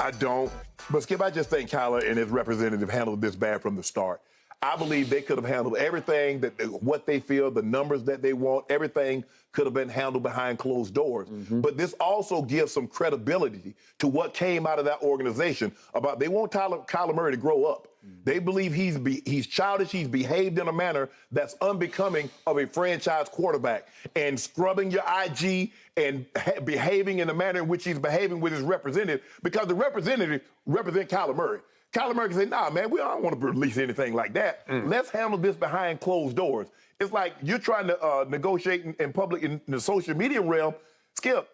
I don't. But, Skip, I just think Kyler and his representative handled this bad from the start. I believe they could have handled everything, what they feel, the numbers that they want, everything could have been handled behind closed doors. But this also gives some credibility to what came out of that organization about they want Kyler Murray to grow up. They believe he's childish, he's behaved in a manner that's unbecoming of a franchise quarterback. And scrubbing your IG and behaving in the manner in which he's behaving with his representative, because the representative represents Kyler Murray. Kyler Murray can say, nah, man, we don't want to release anything like that. Let's handle this behind closed doors. It's like you're trying to negotiate in public, in the social media realm. Skip,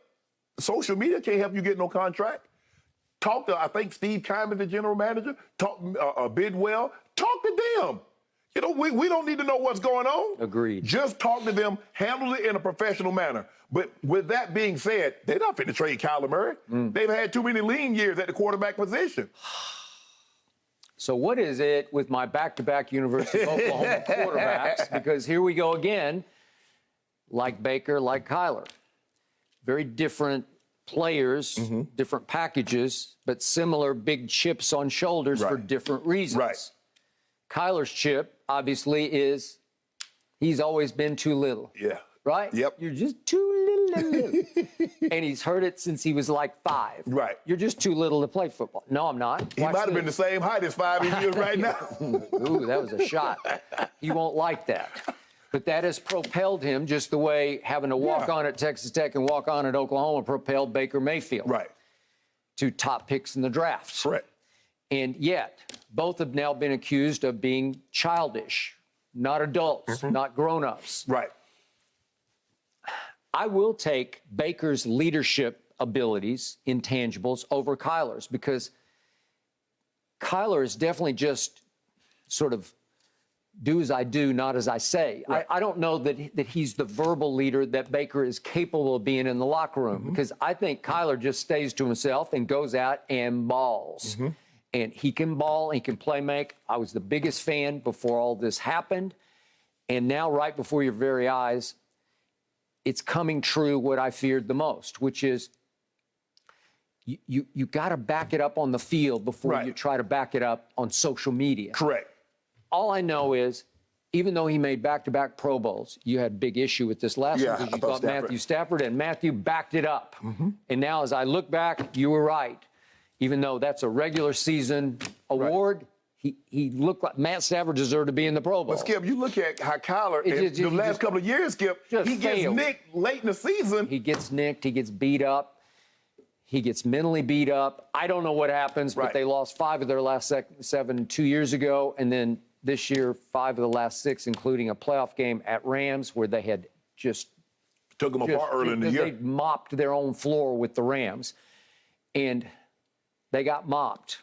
social media can't help you get no contract. Talk to, I think, Steve Kyman, the general manager. Talk Bidwell. Talk to them. You know, we don't need to know what's going on. Agreed. Just talk to them, handle it in a professional manner. But with that being said, they're not finna trade Kyler Murray. They've had too many lean years at the quarterback position. So what is it with my back-to-back University of Oklahoma quarterbacks? Because here we go again, like Baker, like Kyler. Very different players, different packages, but similar big chips on shoulders for different reasons. Right. Kyler's chip, obviously, is he's always been too little. Yeah. Right? Yep. You're just too little. And he's heard it since he was like 5. Right. You're just too little to play football. No, I'm not. He might have been the same height as 5 years right now. Ooh, that was a shot. He won't like that. But that has propelled him just the way having to walk on at Texas Tech and walk on at Oklahoma propelled Baker Mayfield. Right. To top picks in the draft. Correct. And yet, both have now been accused of being childish, not adults, not grown-ups. Right. I will take Baker's leadership abilities, intangibles, over Kyler's, because Kyler is definitely just sort of do as I do, not as I say. Right. I don't know that he's the verbal leader that Baker is capable of being in the locker room, because I think Kyler just stays to himself and goes out and balls. And he can ball, he can play make. I was the biggest fan before all this happened. And now, right before your very eyes, it's coming true what I feared the most, which is you got to back it up on the field before you try to back it up on social media. Correct. All I know is, even though he made back-to-back Pro Bowls, you had big issue with this last one because you thought Matthew Stafford, and Matthew backed it up. And now, as I look back, you were right. Even though that's a regular season award, he looked like Matt Stafford deserved to be in the Pro Bowl. But, Skip, you look at how Kyler, the last couple of years, Skip, he gets nicked late in the season. He gets nicked. He gets beat up. He gets mentally beat up. I don't know what happens, but they lost 5 of their last 7 2 years ago. And then this year, 5 of the last 6, including a playoff game at Rams, where they had just took them apart early in the year. They mopped their own floor with the Rams. And they got mopped.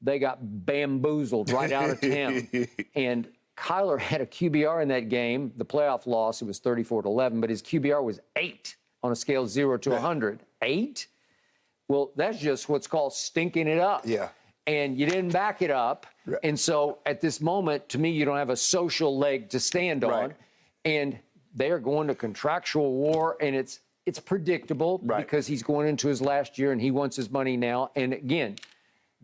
They got bamboozled right out of town. And Kyler had a QBR in that game. The playoff loss, it was 34-11, but his QBR was 8 on a scale of 0 to 100. 8? Well, that's just what's called stinking it up. Yeah. And you didn't back it up. Right. And so at this moment, to me, you don't have a social leg to stand on. And they are going to contractual war, and it's predictable because he's going into his last year and he wants his money now. And again,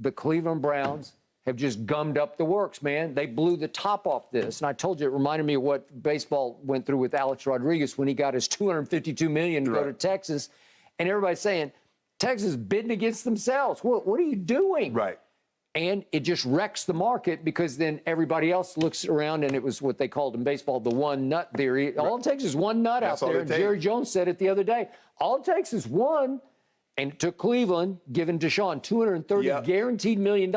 the Cleveland Browns have just gummed up the works, man. They blew the top off this. And I told you, it reminded me of what baseball went through with Alex Rodriguez when he got his $252 million to go to Texas. And everybody's saying, Texas bidding against themselves. What are you doing? Right. And it just wrecks the market, because then everybody else looks around, and it was what they called in baseball the one nut theory. All it takes is one nut out there. And Jerry Jones said it the other day. All it takes is one. And it took Cleveland, giving Deshaun $230 guaranteed $1 million,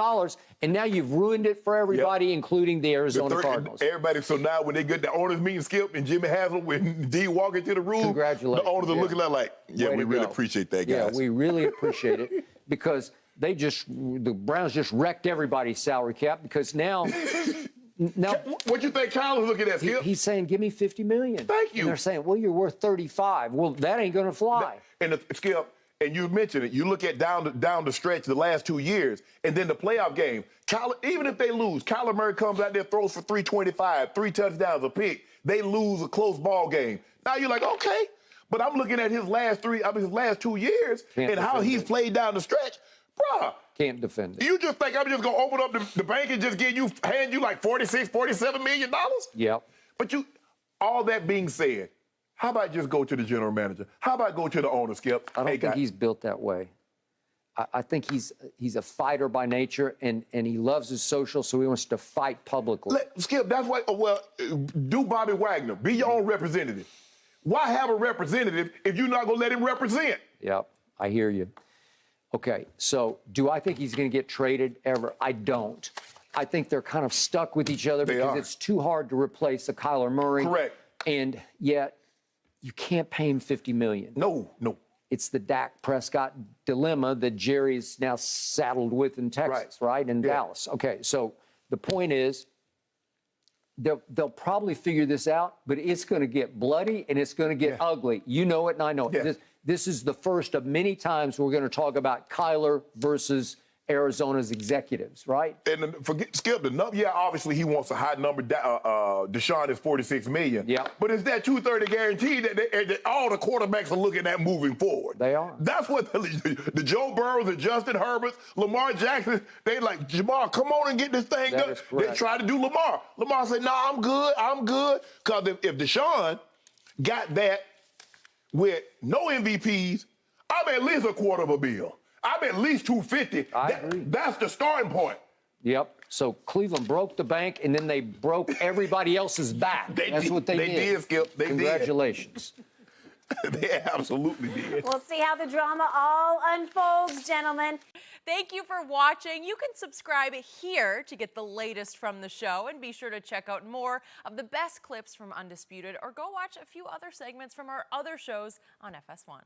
and now you've ruined it for everybody, including the Arizona Cardinals. Everybody, so now when they get the owners meeting, Skip, and Jimmy Haslam, when D walk into the room, congratulations. The owners are looking like, we really appreciate that, guys. Yeah, we really appreciate it, because the Browns just wrecked everybody's salary cap, because now what you think Kyler's looking at, Skip? He's saying, give me $50 million. Thank you. And they're saying, well, you're worth $35. Well, that ain't going to fly. And Skip, and you mentioned it, you look at down the stretch the last 2 years, and then the playoff game. Kyler, even if they lose, Kyler Murray comes out there, throws for 325, 3 touchdowns, a pick. They lose a close ball game. Now you're like, okay. But I'm looking at his last 2 years and how he's played down the stretch. Bruh. Can't defend it. You just think I'm just going to open up the bank and just hand you like $46, $47 million? Yep. But all that being said, how about just go to the general manager? How about go to the owner, Skip? I don't think he's built that way. I think he's a fighter by nature, and he loves his social, so he wants to fight publicly. Skip, that's why, do Bobby Wagner. Be your own representative. Why have a representative if you're not going to let him represent? Yep, I hear you. Okay, so do I think he's going to get traded ever? I don't. I think they're kind of stuck with each other because it's too hard to replace a Kyler Murray. Correct. And yet, you can't pay him $50 million. No. It's the Dak Prescott dilemma that Jerry's now saddled with in Texas, right? In Dallas. Okay, so the point is, they'll probably figure this out, but it's going to get bloody and it's going to get ugly. You know it and I know it. This is the first of many times we're going to talk about Kyler versus Arizona's executives, right? And Skip, obviously he wants a high number. Deshaun is $46 million. Yeah. But it's that 230 guarantee that all the quarterbacks are looking at moving forward. They are. That's what the Joe Burrows, the Justin Herberts, Lamar Jackson, they like, Jamar, come on and get this thing done. They try to do Lamar. Lamar said, no, I'm good. Because if Deshaun got that with no MVPs, I'm at least $250 million. I'm at least 250. I agree. That's the starting point. Yep. So Cleveland broke the bank, and then they broke everybody else's back. That's what they did. They did, Skip. They Congratulations. They absolutely did. We'll see how the drama all unfolds, gentlemen. Thank you for watching. You can subscribe here to get the latest from the show, and be sure to check out more of the best clips from Undisputed, or go watch a few other segments from our other shows on FS1.